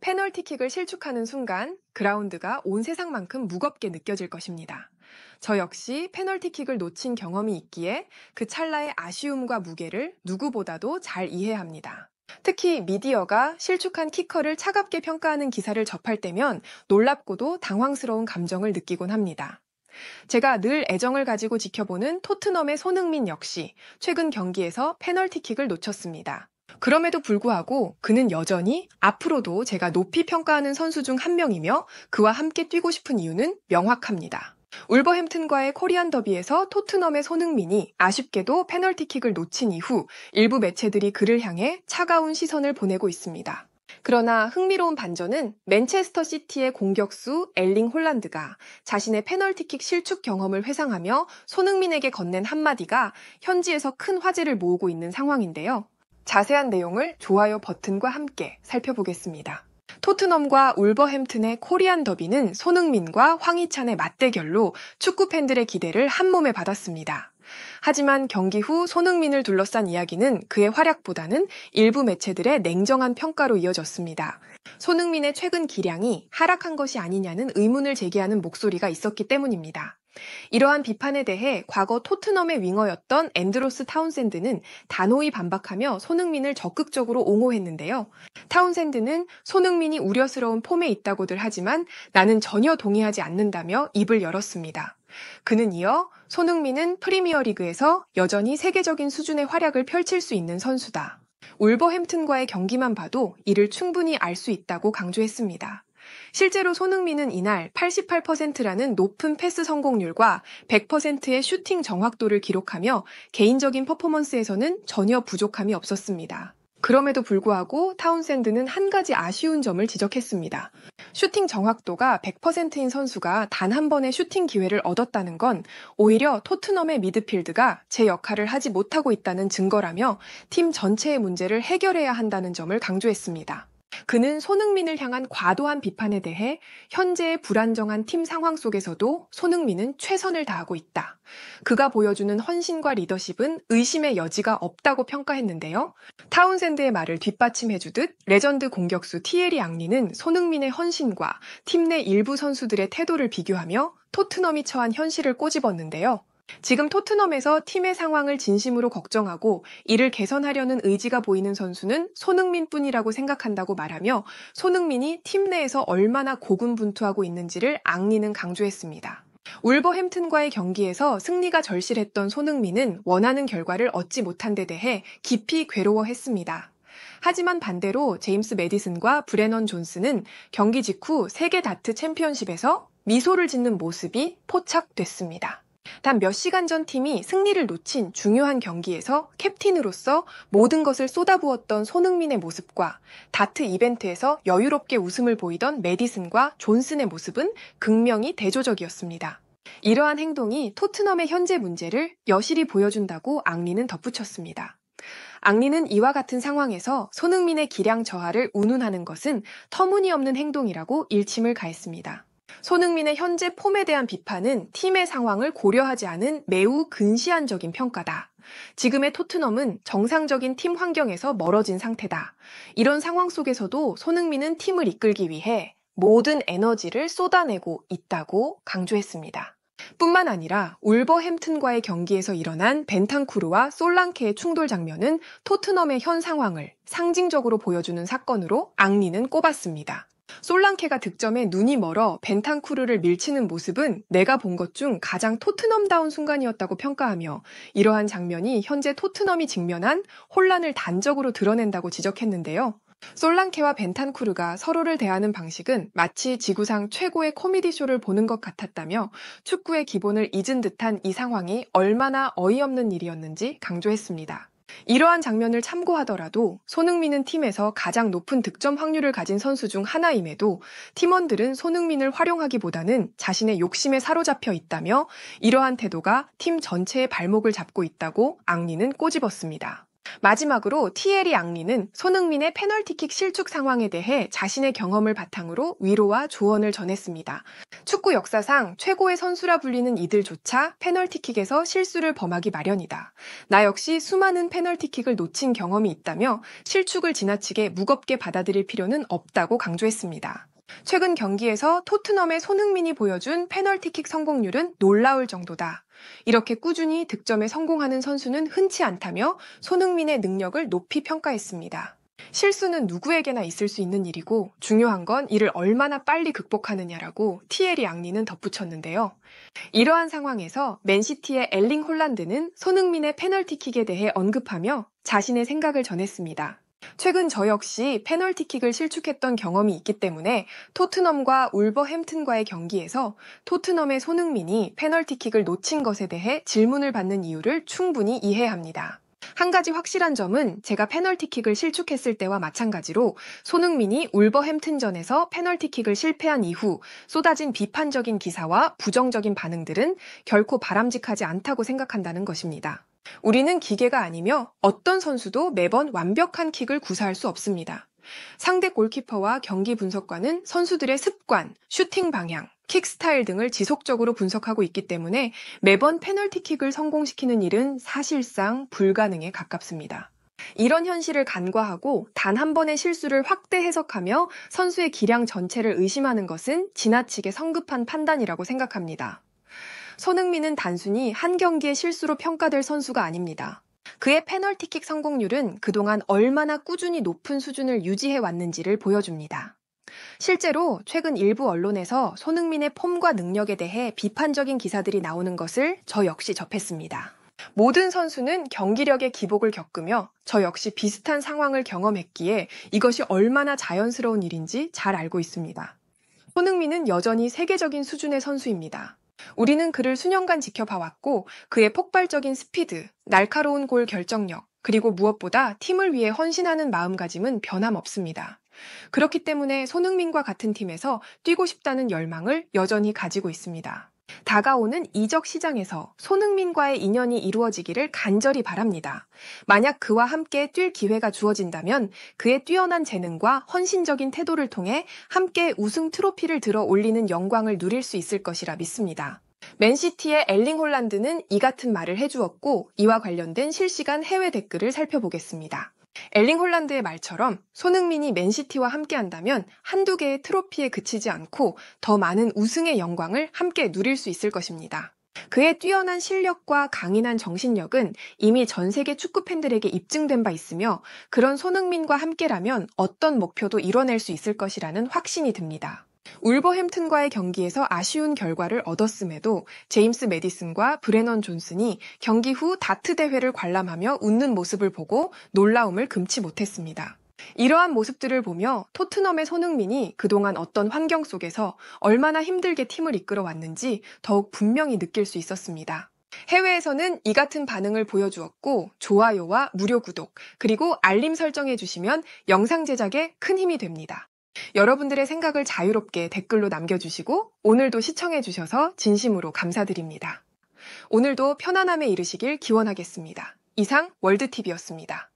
페널티킥을 실축하는 순간 그라운드가 온 세상만큼 무겁게 느껴질 것입니다. 저 역시 페널티킥을 놓친 경험이 있기에 그 찰나의 아쉬움과 무게를 누구보다도 잘 이해합니다. 특히 미디어가 실축한 키커를 차갑게 평가하는 기사를 접할 때면 놀랍고도 당황스러운 감정을 느끼곤 합니다. 제가 늘 애정을 가지고 지켜보는 토트넘의 손흥민 역시 최근 경기에서 페널티킥을 놓쳤습니다. 그럼에도 불구하고 그는 여전히 앞으로도 제가 높이 평가하는 선수 중 한 명이며 그와 함께 뛰고 싶은 이유는 명확합니다. 울버햄튼과의 코리안 더비에서 토트넘의 손흥민이 아쉽게도 페널티킥을 놓친 이후 일부 매체들이 그를 향해 차가운 시선을 보내고 있습니다. 그러나 흥미로운 반전은 맨체스터 시티의 공격수 엘링 홀란드가 자신의 페널티킥 실축 경험을 회상하며 손흥민에게 건넨 한마디가 현지에서 큰 화제를 모으고 있는 상황인데요. 자세한 내용을 좋아요 버튼과 함께 살펴보겠습니다. 토트넘과 울버햄튼의 코리안 더비는 손흥민과 황희찬의 맞대결로 축구 팬들의 기대를 한몸에 받았습니다. 하지만 경기 후 손흥민을 둘러싼 이야기는 그의 활약보다는 일부 매체들의 냉정한 평가로 이어졌습니다. 손흥민의 최근 기량이 하락한 것이 아니냐는 의문을 제기하는 목소리가 있었기 때문입니다. 이러한 비판에 대해 과거 토트넘의 윙어였던 앤드로스 타운샌드는 단호히 반박하며 손흥민을 적극적으로 옹호했는데요. 타운샌드는 손흥민이 우려스러운 폼에 있다고들 하지만 나는 전혀 동의하지 않는다며 입을 열었습니다. 그는 이어 손흥민은 프리미어리그에서 여전히 세계적인 수준의 활약을 펼칠 수 있는 선수다. 울버햄튼과의 경기만 봐도 이를 충분히 알 수 있다고 강조했습니다. 실제로 손흥민은 이날 88%라는 높은 패스 성공률과 100%의 슈팅 정확도를 기록하며 개인적인 퍼포먼스에서는 전혀 부족함이 없었습니다. 그럼에도 불구하고 타운샌드는 한 가지 아쉬운 점을 지적했습니다. 슈팅 정확도가 100%인 선수가 단 한 번의 슈팅 기회를 얻었다는 건 오히려 토트넘의 미드필드가 제 역할을 하지 못하고 있다는 증거라며 팀 전체의 문제를 해결해야 한다는 점을 강조했습니다. 그는 손흥민을 향한 과도한 비판에 대해 현재의 불안정한 팀 상황 속에서도 손흥민은 최선을 다하고 있다. 그가 보여주는 헌신과 리더십은 의심의 여지가 없다고 평가했는데요. 타운샌드의 말을 뒷받침해주듯 레전드 공격수 티에리 앙리는 손흥민의 헌신과 팀 내 일부 선수들의 태도를 비교하며 토트넘이 처한 현실을 꼬집었는데요. 지금 토트넘에서 팀의 상황을 진심으로 걱정하고 이를 개선하려는 의지가 보이는 선수는 손흥민뿐이라고 생각한다고 말하며 손흥민이 팀 내에서 얼마나 고군분투하고 있는지를 앙리는 강조했습니다. 울버햄튼과의 경기에서 승리가 절실했던 손흥민은 원하는 결과를 얻지 못한 데 대해 깊이 괴로워했습니다. 하지만 반대로 제임스 매디슨과 브레넌 존스는 경기 직후 세계 다트 챔피언십에서 미소를 짓는 모습이 포착됐습니다. 단 몇 시간 전 팀이 승리를 놓친 중요한 경기에서 캡틴으로서 모든 것을 쏟아부었던 손흥민의 모습과 다트 이벤트에서 여유롭게 웃음을 보이던 매디슨과 존슨의 모습은 극명히 대조적이었습니다. 이러한 행동이 토트넘의 현재 문제를 여실히 보여준다고 앙리는 덧붙였습니다. 앙리는 이와 같은 상황에서 손흥민의 기량 저하를 운운하는 것은 터무니없는 행동이라고 일침을 가했습니다. 손흥민의 현재 폼에 대한 비판은 팀의 상황을 고려하지 않은 매우 근시안적인 평가다. 지금의 토트넘은 정상적인 팀 환경에서 멀어진 상태다. 이런 상황 속에서도 손흥민은 팀을 이끌기 위해 모든 에너지를 쏟아내고 있다고 강조했습니다. 뿐만 아니라 울버햄튼과의 경기에서 일어난 벤탄쿠르와 솔랑케의 충돌 장면은 토트넘의 현 상황을 상징적으로 보여주는 사건으로 앙리는 꼽았습니다. 솔랑케가 득점에 눈이 멀어 벤탄쿠르를 밀치는 모습은 내가 본 것 중 가장 토트넘다운 순간이었다고 평가하며 이러한 장면이 현재 토트넘이 직면한 혼란을 단적으로 드러낸다고 지적했는데요. 솔랑케와 벤탄쿠르가 서로를 대하는 방식은 마치 지구상 최고의 코미디 쇼를 보는 것 같았다며 축구의 기본을 잊은 듯한 이 상황이 얼마나 어이없는 일이었는지 강조했습니다. 이러한 장면을 참고하더라도 손흥민은 팀에서 가장 높은 득점 확률을 가진 선수 중 하나임에도 팀원들은 손흥민을 활용하기보다는 자신의 욕심에 사로잡혀 있다며 이러한 태도가 팀 전체의 발목을 잡고 있다고 앙리는 꼬집었습니다. 마지막으로 티에리 앙리는 손흥민의 페널티킥 실축 상황에 대해 자신의 경험을 바탕으로 위로와 조언을 전했습니다. 축구 역사상 최고의 선수라 불리는 이들조차 페널티킥에서 실수를 범하기 마련이다. 나 역시 수많은 페널티킥을 놓친 경험이 있다며 실축을 지나치게 무겁게 받아들일 필요는 없다고 강조했습니다. 최근 경기에서 토트넘의 손흥민이 보여준 페널티킥 성공률은 놀라울 정도다. 이렇게 꾸준히 득점에 성공하는 선수는 흔치 않다며 손흥민의 능력을 높이 평가했습니다. 실수는 누구에게나 있을 수 있는 일이고 중요한 건 이를 얼마나 빨리 극복하느냐라고 티에리 앙리는 덧붙였는데요. 이러한 상황에서 맨시티의 엘링 홀란드는 손흥민의 페널티킥에 대해 언급하며 자신의 생각을 전했습니다. 최근 저 역시 페널티킥을 실축했던 경험이 있기 때문에 토트넘과 울버햄튼과의 경기에서 토트넘의 손흥민이 페널티킥을 놓친 것에 대해 질문을 받는 이유를 충분히 이해합니다. 한 가지 확실한 점은 제가 페널티킥을 실축했을 때와 마찬가지로 손흥민이 울버햄튼전에서 페널티킥을 실패한 이후 쏟아진 비판적인 기사와 부정적인 반응들은 결코 바람직하지 않다고 생각한다는 것입니다. 우리는 기계가 아니며 어떤 선수도 매번 완벽한 킥을 구사할 수 없습니다. 상대 골키퍼와 경기 분석관은 선수들의 습관, 슈팅 방향, 킥 스타일 등을 지속적으로 분석하고 있기 때문에 매번 페널티킥을 성공시키는 일은 사실상 불가능에 가깝습니다. 이런 현실을 간과하고 단 한 번의 실수를 확대 해석하며 선수의 기량 전체를 의심하는 것은 지나치게 성급한 판단이라고 생각합니다. 손흥민은 단순히 한 경기의 실수로 평가될 선수가 아닙니다. 그의 페널티킥 성공률은 그동안 얼마나 꾸준히 높은 수준을 유지해 왔는지를 보여줍니다. 실제로 최근 일부 언론에서 손흥민의 폼과 능력에 대해 비판적인 기사들이 나오는 것을 저 역시 접했습니다. 모든 선수는 경기력의 기복을 겪으며 저 역시 비슷한 상황을 경험했기에 이것이 얼마나 자연스러운 일인지 잘 알고 있습니다. 손흥민은 여전히 세계적인 수준의 선수입니다. 우리는 그를 수년간 지켜봐왔고 그의 폭발적인 스피드, 날카로운 골 결정력, 그리고 무엇보다 팀을 위해 헌신하는 마음가짐은 변함없습니다. 그렇기 때문에 손흥민과 같은 팀에서 뛰고 싶다는 열망을 여전히 가지고 있습니다. 다가오는 이적 시장에서 손흥민과의 인연이 이루어지기를 간절히 바랍니다. 만약 그와 함께 뛸 기회가 주어진다면 그의 뛰어난 재능과 헌신적인 태도를 통해 함께 우승 트로피를 들어 올리는 영광을 누릴 수 있을 것이라 믿습니다. 맨시티의 엘링 홀란드는 이 같은 말을 해주었고 이와 관련된 실시간 해외 댓글을 살펴보겠습니다. 엘링 홀란드의 말처럼 손흥민이 맨시티와 함께한다면 한두 개의 트로피에 그치지 않고 더 많은 우승의 영광을 함께 누릴 수 있을 것입니다. 그의 뛰어난 실력과 강인한 정신력은 이미 전 세계 축구 팬들에게 입증된 바 있으며 그런 손흥민과 함께라면 어떤 목표도 이뤄낼 수 있을 것이라는 확신이 듭니다. 울버햄튼과의 경기에서 아쉬운 결과를 얻었음에도 제임스 매디슨과 브레넌 존슨이 경기 후 다트 대회를 관람하며 웃는 모습을 보고 놀라움을 금치 못했습니다. 이러한 모습들을 보며 토트넘의 손흥민이 그동안 어떤 환경 속에서 얼마나 힘들게 팀을 이끌어 왔는지 더욱 분명히 느낄 수 있었습니다. 해외에서는 이 같은 반응을 보여주었고 좋아요와 무료 구독 그리고 알림 설정해 주시면 영상 제작에 큰 힘이 됩니다. 여러분들의 생각을 자유롭게 댓글로 남겨주시고 오늘도 시청해주셔서 진심으로 감사드립니다. 오늘도 편안함에 이르시길 기원하겠습니다. 이상 월드TV였습니다.